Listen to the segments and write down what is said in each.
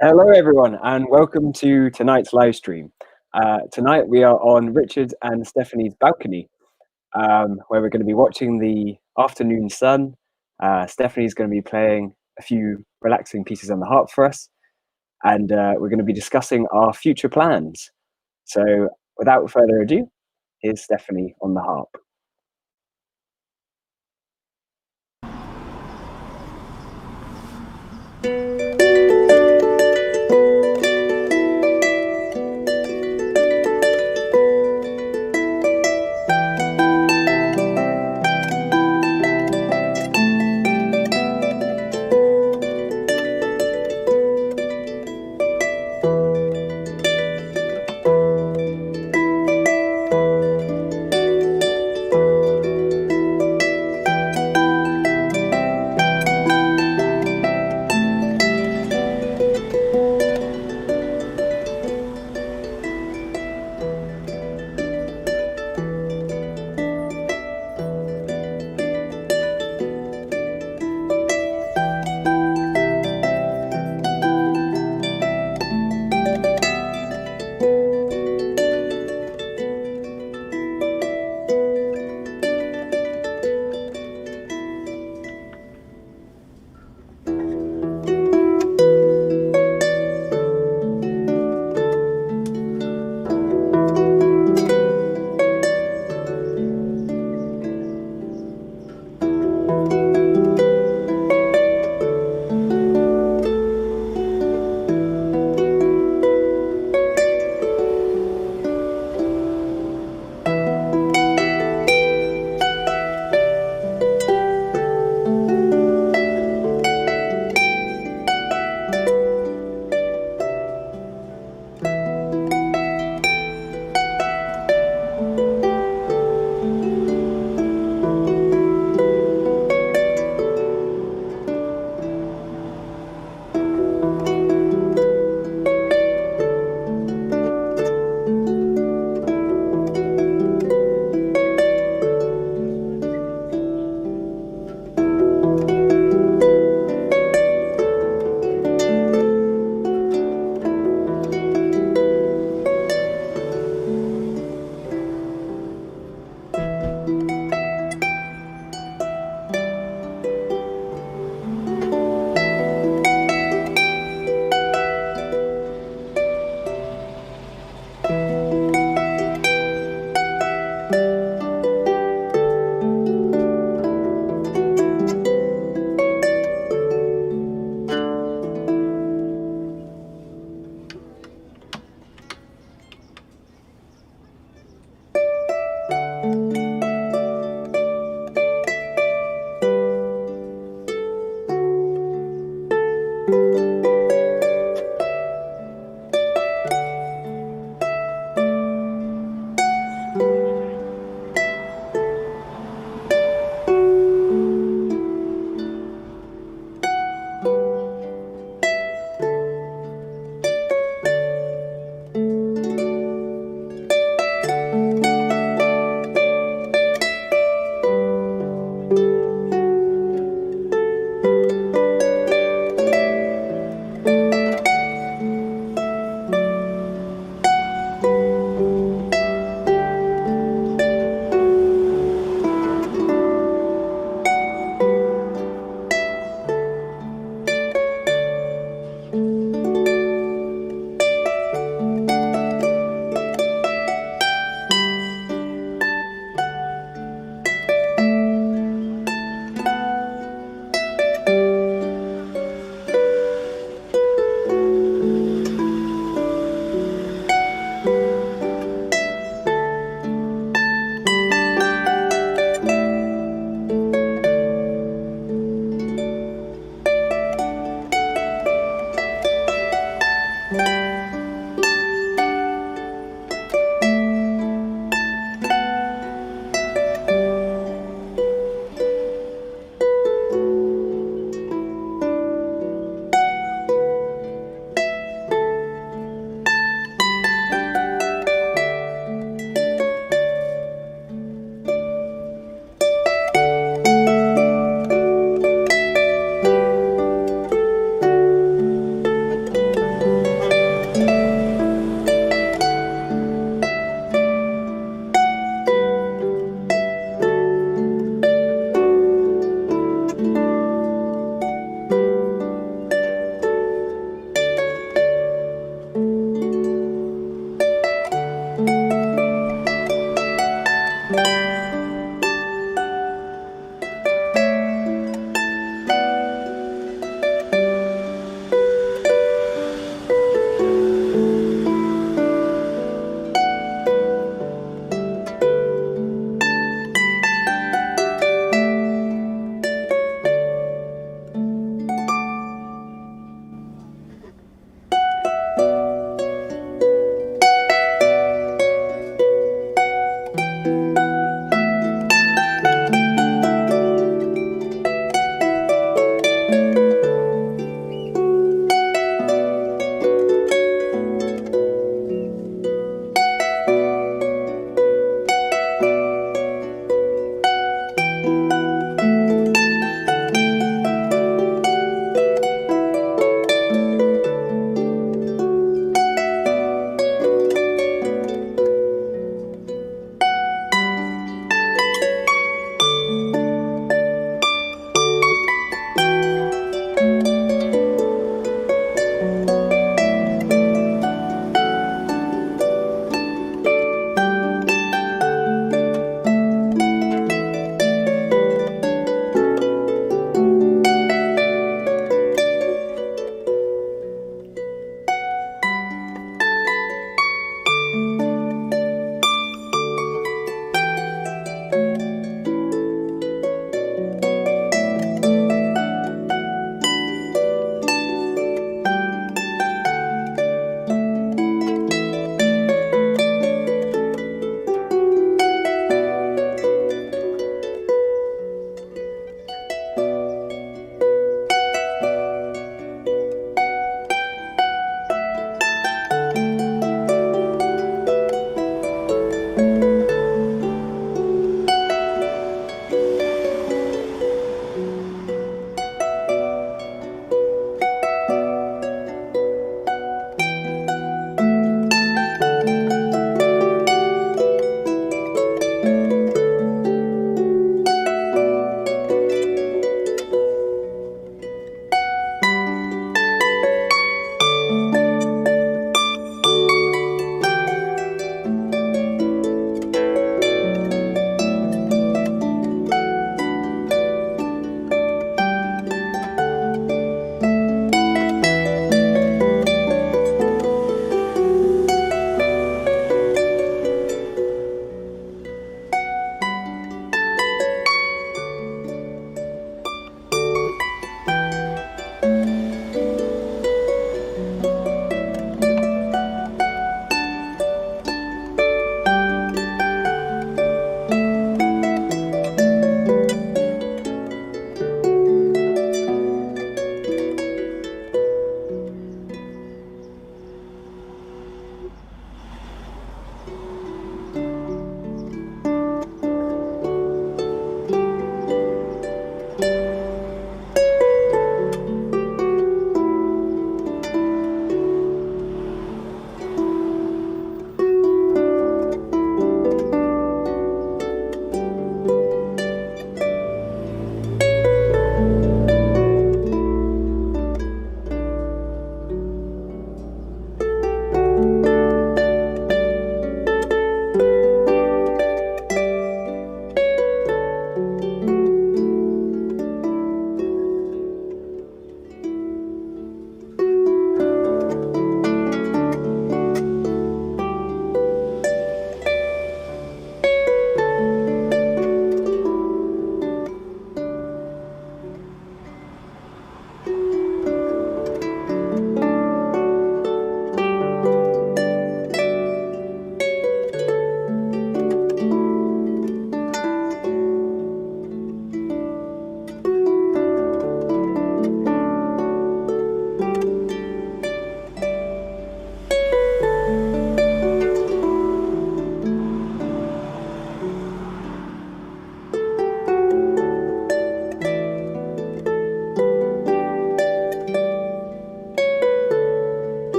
Hello, everyone, and welcome to tonight's live stream. Tonight we are on Richard and Stephanie's balcony, where we're going to be watching the afternoon sun. Stephanie's going to be playing a few relaxing pieces on the harp for us, and we're going to be discussing our future plans. So, without further ado, here's Stephanie on the harp.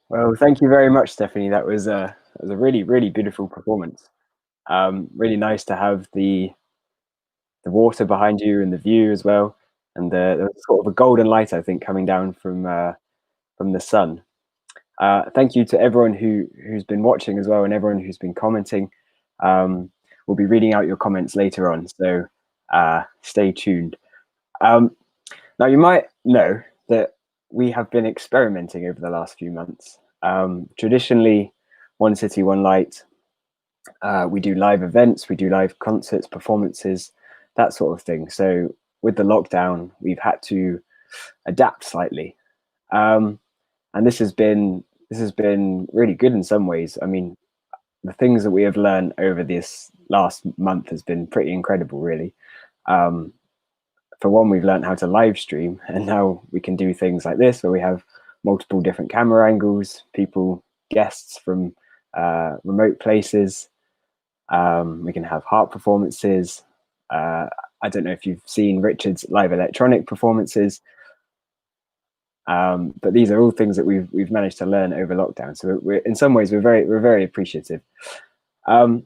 Well, thank you very much, Stephanie. That was a really, really beautiful performance. Really nice to have the water behind you and the view as well, and there was sort of a golden light, I think, coming down from the sun. Thank you to everyone who's been watching as well, and everyone who's been commenting. We'll be reading out your comments later on, so stay tuned. Um, Now, you might know that we have been experimenting over the last few months. Traditionally, One City, One Light, we do live events, we do live concerts, performances, that sort of thing. So with the lockdown, we've had to adapt slightly. Um, and this has been really good in some ways. I mean, the things that we have learned over this last month has been pretty incredible, really. Um, for one, we've learned how to live stream, and now we can do things like this where we have multiple different camera angles, guests from remote places. We can have harp performances. I don't know if you've seen Richard's live electronic performances, but these are all things that we've managed to learn over lockdown. So we're in some ways we're very appreciative. Um,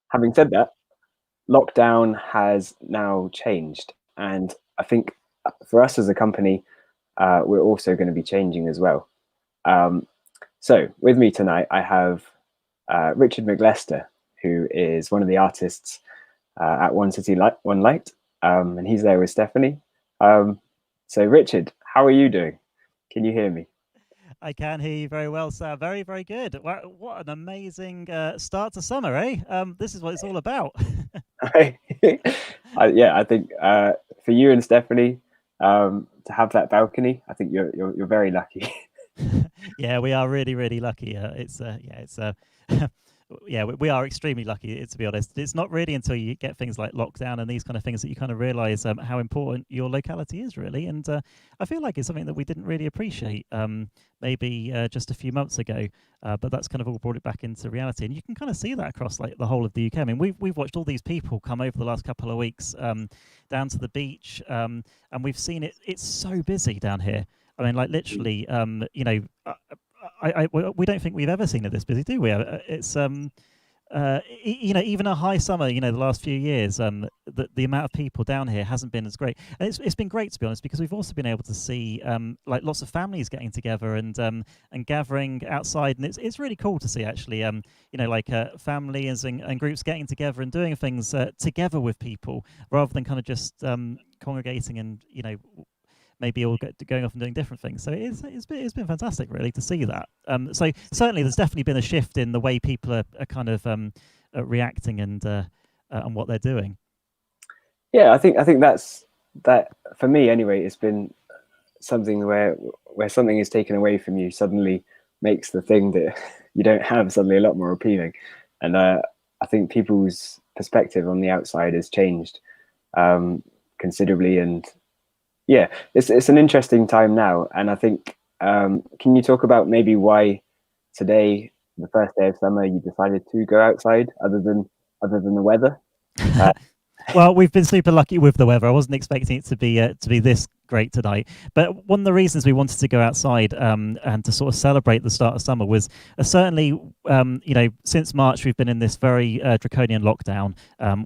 Having said that, lockdown has now changed, and I think for us as a company, we're also going to be changing as well. Um, so with me tonight, I have Richard McLester, who is one of the artists at One City Light, One Light, and he's there with Stephanie. So Richard, how are you doing? Can you hear me? I can hear you very well, sir. Very, very good. What an amazing start to summer, eh? This is what it's all about. Yeah, I think for you and Stephanie to have that balcony, I think you're very lucky. Yeah, we are really, really lucky. Yeah, we are extremely lucky, to be honest. It's not really until you get things like lockdown and these kind of things that you kind of realize how important your locality is, really. And I feel like it's something that we didn't really appreciate maybe just a few months ago, but that's kind of all brought it back into reality. And you can kind of see that across like the whole of the UK. I mean, we've watched all these people come over the last couple of weeks down to the beach, and we've seen it. It's so busy down here. I mean, like literally, we don't think we've ever seen it this busy, do we? It's even a high summer, the last few years, the amount of people down here hasn't been as great, and it's been great, to be honest, because we've also been able to see like lots of families getting together and gathering outside, and it's really cool to see actually, like families and groups getting together and doing things together with people rather than kind of just congregating and maybe all going off and doing different things. So it's been fantastic, really, to see that. So certainly, there's definitely been a shift in the way people are kind of reacting and what they're doing. Yeah, I think that's that for me anyway. It's been something where something is taken away from you suddenly makes the thing that you don't have suddenly a lot more appealing, and I think people's perspective on the outside has changed considerably, and yeah, it's an interesting time now, and I think can you talk about maybe why today, the first day of summer, you decided to go outside other than the weather? Uh, Well, we've been super lucky with the weather. I wasn't expecting it to be this great tonight. But one of the reasons we wanted to go outside and to sort of celebrate the start of summer was certainly, since March we've been in this very draconian lockdown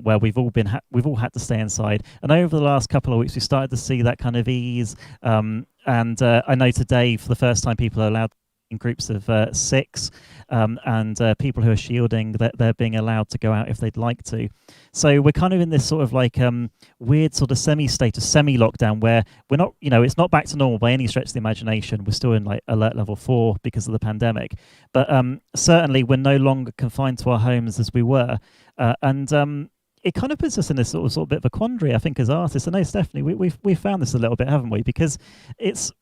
where we've all had to stay inside. And over the last couple of weeks, we started to see that kind of ease. And I know today, for the first time, people are allowed in groups of six, and people who are shielding, that they're being allowed to go out if they'd like to. So we're kind of in this sort of like weird sort of semi-status, semi-lockdown where we're not, it's not back to normal by any stretch of the imagination. We're still in like alert level 4 because of the pandemic, but certainly we're no longer confined to our homes as we were, and it kind of puts us in this sort of bit of a quandary, I think, as artists. I know, Stephanie, we've found this a little bit, haven't we? Because it's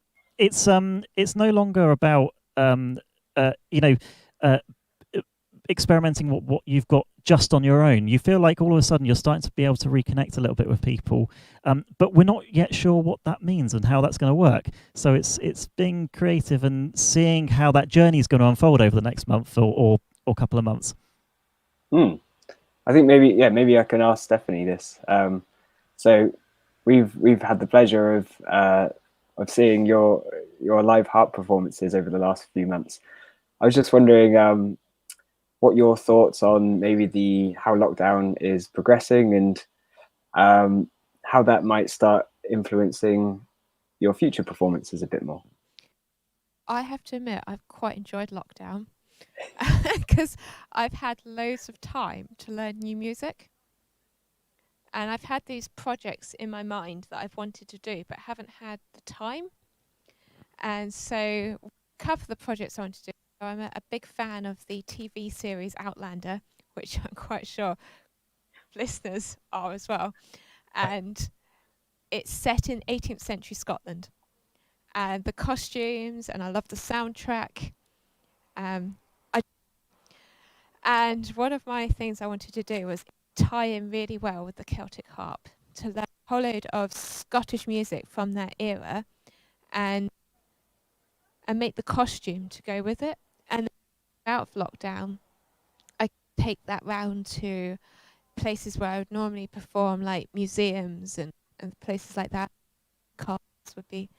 no longer about uh, you know, uh, experimenting what you've got just on your own. You feel like all of a sudden you're starting to be able to reconnect a little bit with people, but we're not yet sure what that means and how that's going to work. So it's being creative and seeing how that journey is going to unfold over the next month or couple of months. I think maybe I can ask Stephanie this. So we've had the pleasure of seeing your live harp performances over the last few months. I was just wondering what your thoughts on maybe how lockdown is progressing and how that might start influencing your future performances a bit more. I have to admit, I've quite enjoyed lockdown because I've had loads of time to learn new music. And I've had these projects in my mind that I've wanted to do, but haven't had the time. And so a couple of the projects I want to do, I'm a big fan of the TV series Outlander, which I'm quite sure listeners are as well. And it's set in 18th century Scotland. And the costumes, and I love the soundtrack. And one of my things I wanted to do was tie in really well with the Celtic harp to learn a whole load of Scottish music from that era and make the costume to go with it. And out of lockdown, I take that round to places where I would normally perform, like museums and places like that. Cars would be.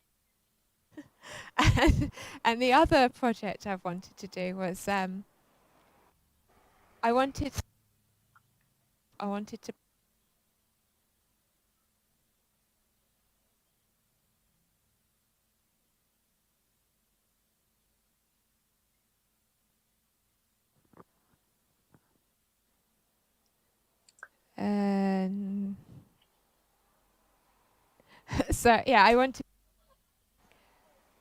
And the other project I've wanted to do was I wanted to so yeah, I want to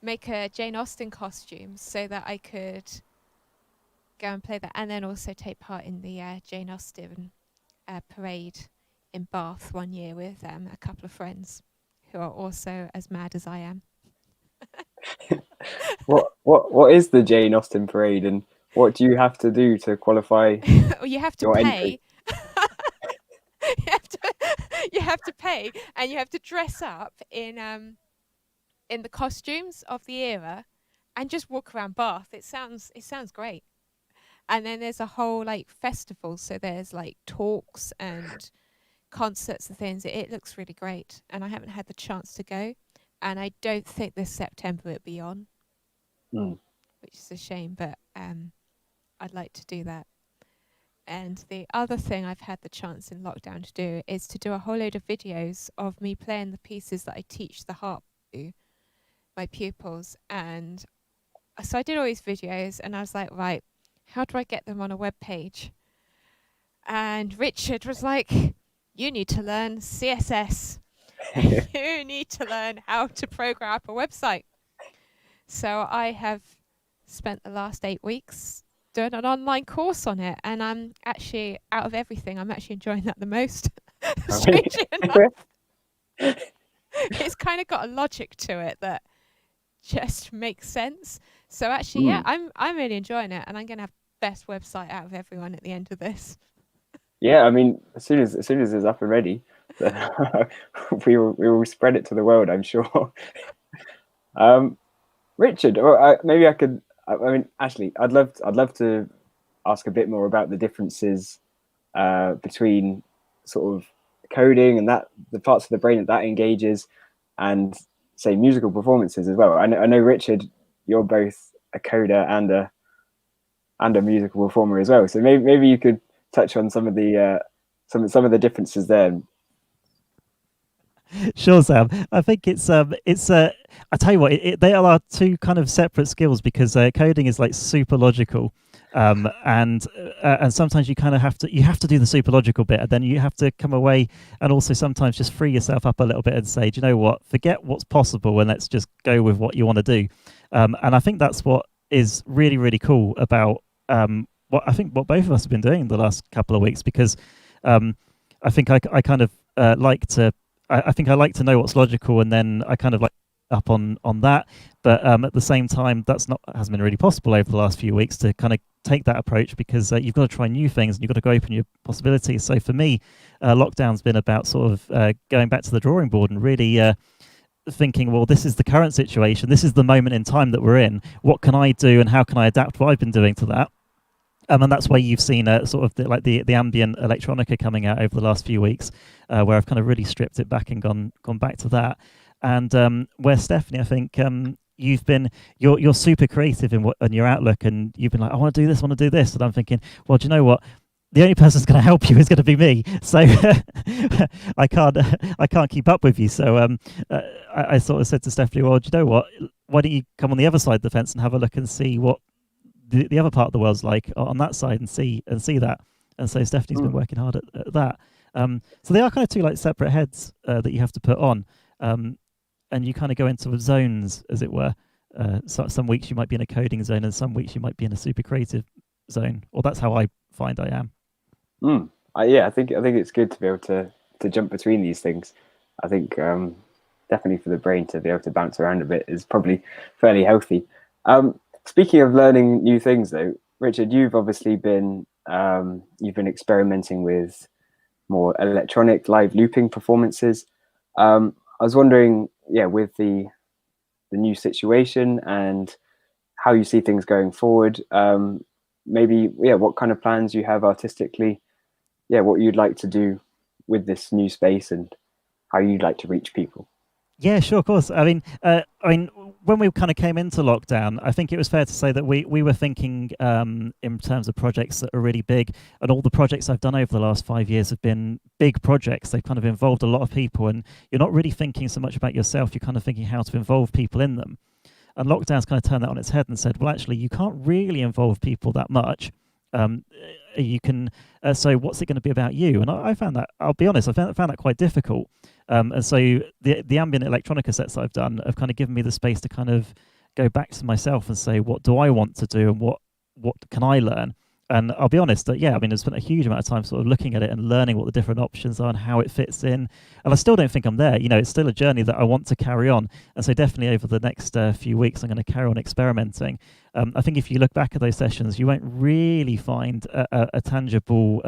make a Jane Austen costume so that I could go and play that, and then also take part in the Jane Austen parade in Bath one year with a couple of friends who are also as mad as I am. What is the Jane Austen parade, and what do you have to do to qualify? Well, you have to pay. you have to pay, and you have to dress up in the costumes of the era, and just walk around Bath. It sounds great. And then there's a whole like festival, so there's like talks and concerts and things. It looks really great, and I haven't had the chance to go, and I don't think this September it'll be on, which is a shame, but I'd like to do that. And the other thing I've had the chance in lockdown to do is to do a whole load of videos of me playing the pieces that I teach the harp to my pupils. And so I did all these videos, and I was like, right, how do I get them on a web page? And Richard was like, you need to learn CSS. You need to learn how to program up a website. So I have spent the last 8 weeks doing an online course on it, and I'm actually, out of everything, I'm actually enjoying that the most. Strangely enough. It's kind of got a logic to it that just makes sense. So actually, yeah, I'm really enjoying it, and I'm going to have the best website out of everyone at the end of this. Yeah, I mean, as soon as it's up and ready, we will spread it to the world, I'm sure. Richard, or maybe I could. I mean, Ashley, I'd love to ask a bit more about the differences between sort of coding and the parts of the brain that engages, and say musical performances as well. I know Richard, you're both a coder and a musical performer as well. So maybe you could touch on some of the differences there. Sure, Sam. I think it's I tell you what, they are two kind of separate skills, because coding is like super logical, and sometimes you kind of have to do the super logical bit, and then you have to come away and also sometimes just free yourself up a little bit and say, do you know what, forget what's possible and let's just go with what you want to do. And I think that's what is really, really cool about what both of us have been doing the last couple of weeks, because I think I kind of like to. I think I like to know what's logical, and then I kind of like up on that. But at the same time, hasn't been really possible over the last few weeks to kind of take that approach, because you've got to try new things and you've got to go open your possibilities. So for me, lockdown's been about sort of going back to the drawing board and really thinking, well, this is the current situation. This is the moment in time that we're in. What can I do, and how can I adapt what I've been doing to that? And that's why you've seen sort of the ambient electronica coming out over the last few weeks, where I've kind of really stripped it back and gone back to that. And where Stephanie, I think you're super creative in your outlook, and you've been like, I want to do this, and I'm thinking, well, do you know what? The only person that's going to help you is going to be me. So I can't keep up with you. So I sort of said to Stephanie, well, do you know what? Why don't you come on the other side of the fence and have a look and see what the other part of the world's like on that side, and see that. And so Stephanie's been working hard at that. So they are kind of two like separate heads that you have to put on, and you kind of go into zones, as it were. So some weeks you might be in a coding zone, and some weeks you might be in a super creative zone. Or that's how I find I am. Yeah, I think it's good to be able to jump between these things. I think definitely for the brain to be able to bounce around a bit is probably fairly healthy. Speaking of learning new things, though, Richard, you've obviously been experimenting with more electronic live looping performances. I was wondering, with the new situation and how you see things going forward, maybe what kind of plans you have artistically, what you'd like to do with this new space and how you'd like to reach people. Yeah, sure, of course. I mean, when we kind of came into lockdown, I think it was fair to say that we were thinking in terms of projects that are really big, and all the projects I've done over the last 5 years have been big projects. They've kind of involved a lot of people, and you're not really thinking so much about yourself. You're kind of thinking how to involve people in them. And lockdown's kind of turned that on its head and said, well, actually, you can't really involve people that much. You can. So what's it going to be about you? And I found that, I'll be honest, I found that quite difficult. And so the ambient electronica sets that I've done have kind of given me the space to kind of go back to myself and say, what do I want to do, and what can I learn? And I'll be honest that, I spent a huge amount of time sort of looking at it and learning what the different options are and how it fits in. And I still don't think I'm there. It's still a journey that I want to carry on. And so definitely over the next few weeks, I'm going to carry on experimenting. I think if you look back at those sessions, you won't really find a tangible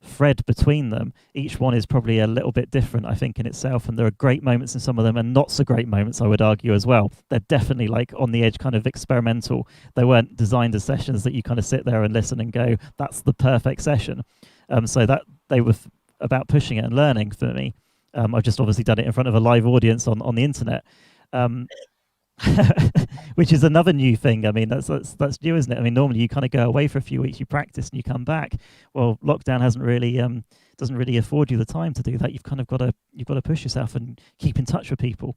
thread between them. Each one is probably a little bit different, I think, in itself, and there are great moments in some of them and not so great moments, I would argue, as well. They're definitely like on the edge, kind of experimental. They weren't designed as sessions that you kind of sit there and listen and go, that's the perfect session. So that they were about pushing it and learning for me. I've just obviously done it in front of a live audience on the internet. Which is another new thing. I mean, that's new, isn't it? I mean, normally you kind of go away for a few weeks, you practice, and you come back. Well, lockdown hasn't really doesn't really afford you the time to do that. You've kind of got to push yourself and keep in touch with people.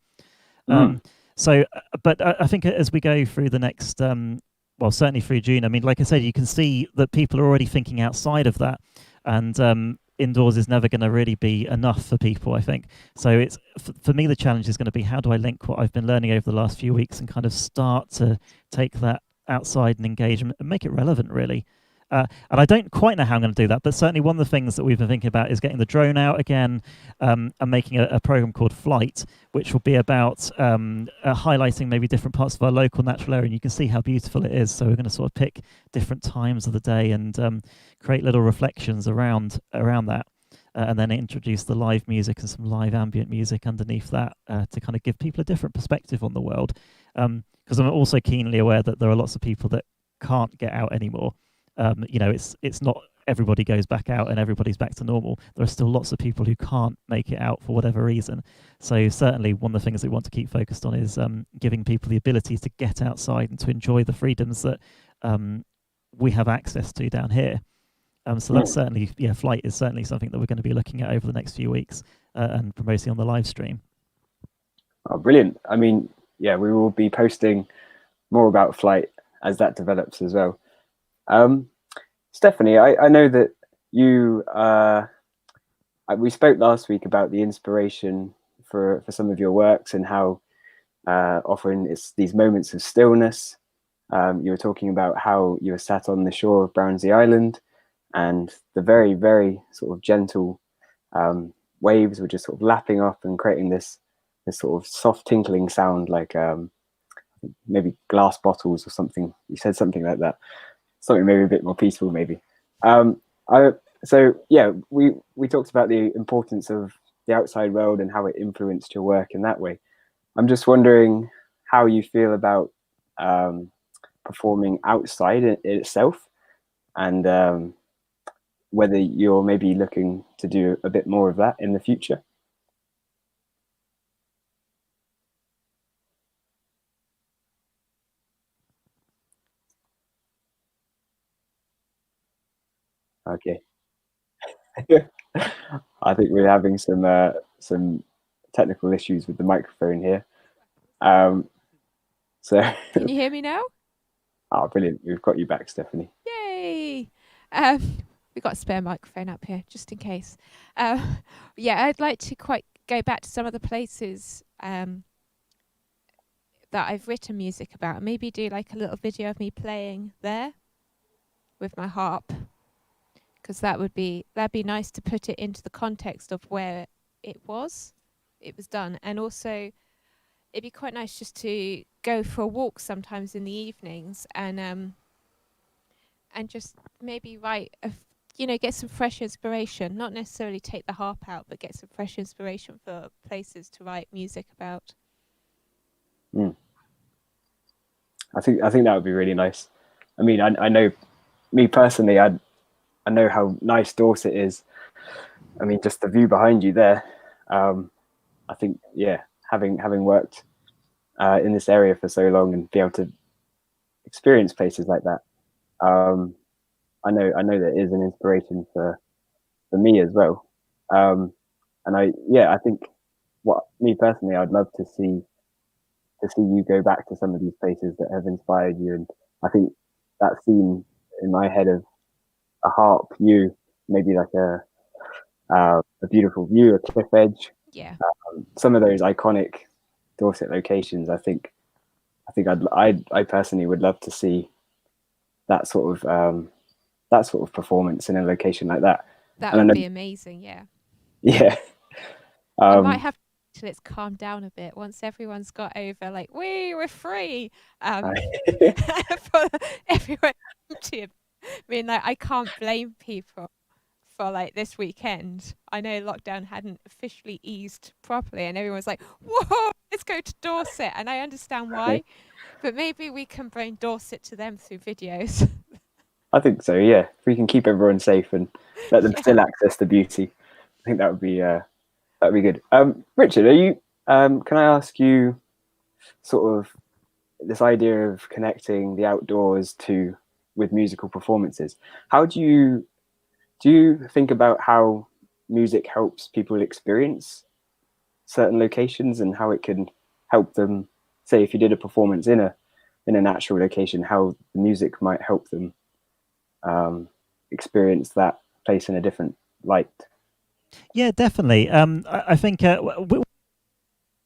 So, but I think as we go through the next, well, certainly through June. I mean, like I said, you can see that people are already thinking outside of that, and indoors is never going to really be enough for people, I think. So it's for me, the challenge is going to be, how do I link what I've been learning over the last few weeks and kind of start to take that outside and engage and make it relevant, really. And I don't quite know how I'm going to do that, but certainly one of the things that we've been thinking about is getting the drone out again, and making a program called Flight, which will be about highlighting maybe different parts of our local natural area, and you can see how beautiful it is. So we're going to sort of pick different times of the day and create little reflections around that, and then introduce the live music and some live ambient music underneath that to kind of give people a different perspective on the world. Because I'm also keenly aware that there are lots of people that can't get out anymore. It's not everybody goes back out and everybody's back to normal. There are still lots of people who can't make it out for whatever reason. So certainly one of the things we want to keep focused on is giving people the ability to get outside and to enjoy the freedoms that we have access to down here. So that's certainly, Flight is certainly something that we're going to be looking at over the next few weeks and promoting on the live stream. Oh, brilliant. I mean, we will be posting more about Flight as that develops as well. Stephanie, I know that you, we spoke last week about the inspiration for some of your works and how often it's these moments of stillness. You were talking about how you were sat on the shore of Brownsea Island and the very, very sort of gentle waves were just sort of lapping up and creating this sort of soft tinkling sound, like maybe glass bottles or something. You said something like that. Something maybe a bit more peaceful, maybe. We talked about the importance of the outside world and how it influenced your work in that way. I'm just wondering how you feel about performing outside in itself, and whether you're maybe looking to do a bit more of that in the future. Okay. I think we're having some technical issues with the microphone here. So Can you hear me now? oh, brilliant! We've got you back, Stephanie. Yay! We've got a spare microphone up here just in case. Yeah, I'd like to go back to some of the places that I've written music about. Maybe do like a little video of me playing there with my harp, because that'd be nice to put it into the context of where it was done, and also it'd be quite nice just to go for a walk sometimes in the evenings and just maybe write get some fresh inspiration, not necessarily take the harp out, but get some fresh inspiration for places to write music about. I think that would be really nice. I mean, I know, me personally, I know how nice Dorset is. I mean, just the view behind you there. I think, yeah, having worked in this area for so long and be able to experience places like that, I know that is an inspiration for me as well. And I think what me personally, I'd love to see you go back to some of these places that have inspired you. And I think that scene in my head of a harp, you maybe like a beautiful view, a cliff edge. Yeah. Some of those iconic Dorset locations. I think I personally would love to see that sort of performance in a location like that. That would be amazing. Yeah. Yeah. I might have till it's calmed down a bit once everyone's got over like we're free for everyone to. I mean, like, I can't blame people for like this weekend. I know lockdown hadn't officially eased properly and everyone's like, whoa, let's go to Dorset, and I understand why, but maybe we can bring Dorset to them through videos. I think so, yeah. If we can keep everyone safe and let them still access the beauty, I think that would be good. Richard, are you? Can I ask you, sort of, this idea of connecting the outdoors with musical performances? How do you think about how music helps people experience certain locations and how it can help them? Say, if you did a performance in a natural location, how the music might help them experience that place in a different light. Yeah, definitely. I think we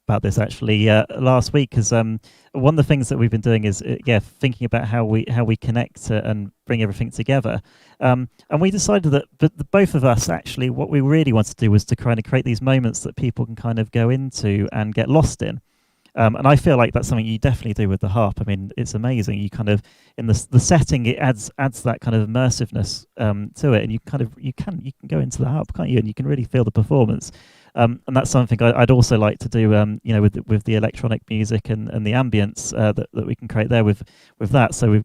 about this actually last week, because one of the things that we've been doing is thinking about how we connect and bring everything together, and we decided that both of us, actually, what we really wanted to do was to kind of create these moments that people can kind of go into and get lost in. And I feel like that's something you definitely do with the harp. I mean, it's amazing. You kind of, in the setting, it adds that kind of immersiveness to it, and you can go into the harp, can't you? And you can really feel the performance. And that's something I'd also like to do, with the electronic music and the ambience that we can create there with that. So we've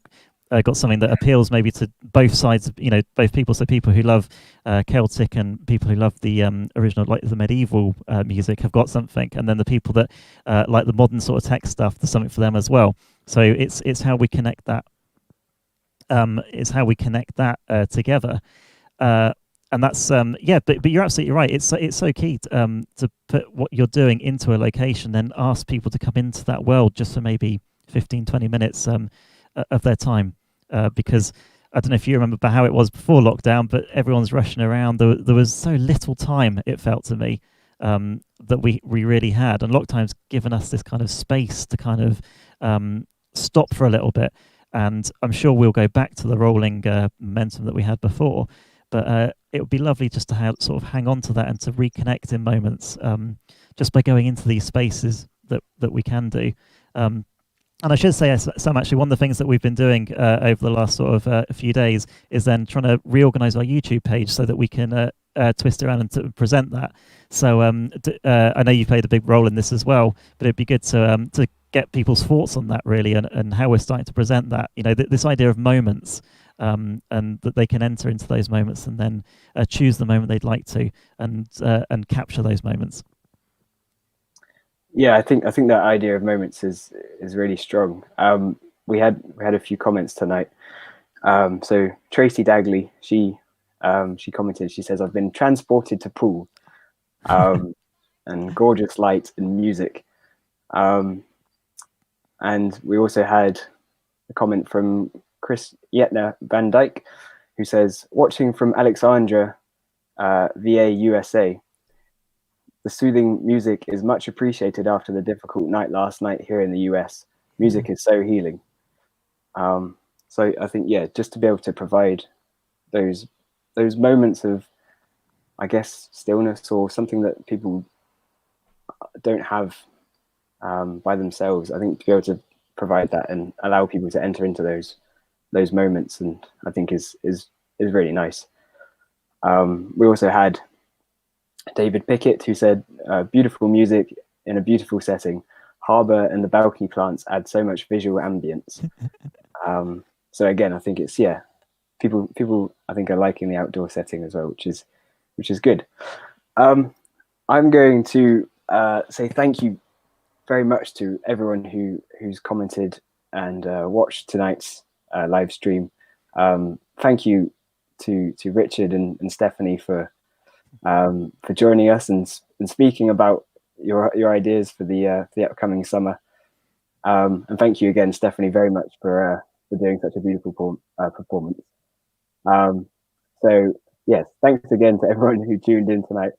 got something that appeals maybe to both sides, both people. So people who love Celtic and people who love the original, like the medieval music, have got something, and then the people that like the modern sort of tech stuff, there's something for them as well. So it's how we connect that. Together. And that's but you're absolutely right. It's so key to put what you're doing into a location, then ask people to come into that world just for maybe 15-20 minutes of their time, because I don't know if you remember how it was before lockdown, but everyone's rushing around. There was so little time, it felt to me, that we really had, and lockdown's given us this kind of space to kind of stop for a little bit. And I'm sure we'll go back to the rolling momentum that we had before, but it would be lovely just to sort of hang on to that and to reconnect in moments, just by going into these spaces that we can do. And I should say, Sam, actually, one of the things that we've been doing over the last sort of a few days is then trying to reorganize our YouTube page so that we can twist around and to present that. So I know you played a big role in this as well, but it'd be good to get people's thoughts on that, really, and how we're starting to present that. This idea of moments, and that they can enter into those moments and then choose the moment they'd like to, and capture those moments. Yeah, I think that idea of moments is really strong. We had a few comments tonight. So Tracy Dagley, she she commented, she says, "I've been transported to Poole," and gorgeous light and music. And we also had a comment from Chris Yetner Van Dyke, who says, "Watching from Alexandria, VA, USA. The soothing music is much appreciated after the difficult night last night here in the US. Music is so healing." So I think, yeah, just to be able to provide those moments of, I guess, stillness or something that people don't have by themselves. I think to be able to provide that and allow people to enter into those moments, and I think is really nice. We also had David Pickett, who said, "Beautiful music in a beautiful setting. Harbour and the balcony plants add so much visual ambience." So again, I think it's, yeah, people I think are liking the outdoor setting as well, which is good. I'm going to say thank you very much to everyone who's commented and watched tonight's live stream. Thank you to Richard and Stephanie for joining us and speaking about your ideas for the upcoming summer. And thank you again, Stephanie, very much for doing such a beautiful performance. So yes, thanks again to everyone who tuned in tonight.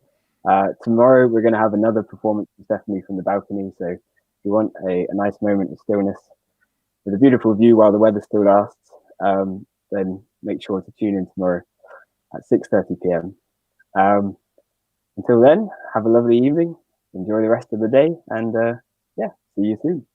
Tomorrow we're going to have another performance from Stephanie from the balcony. So if you want a nice moment of stillness with a beautiful view while the weather still lasts, then make sure to tune in tomorrow at 6:30 p.m. Until then, have a lovely evening. Enjoy the rest of the day, and yeah, see you soon.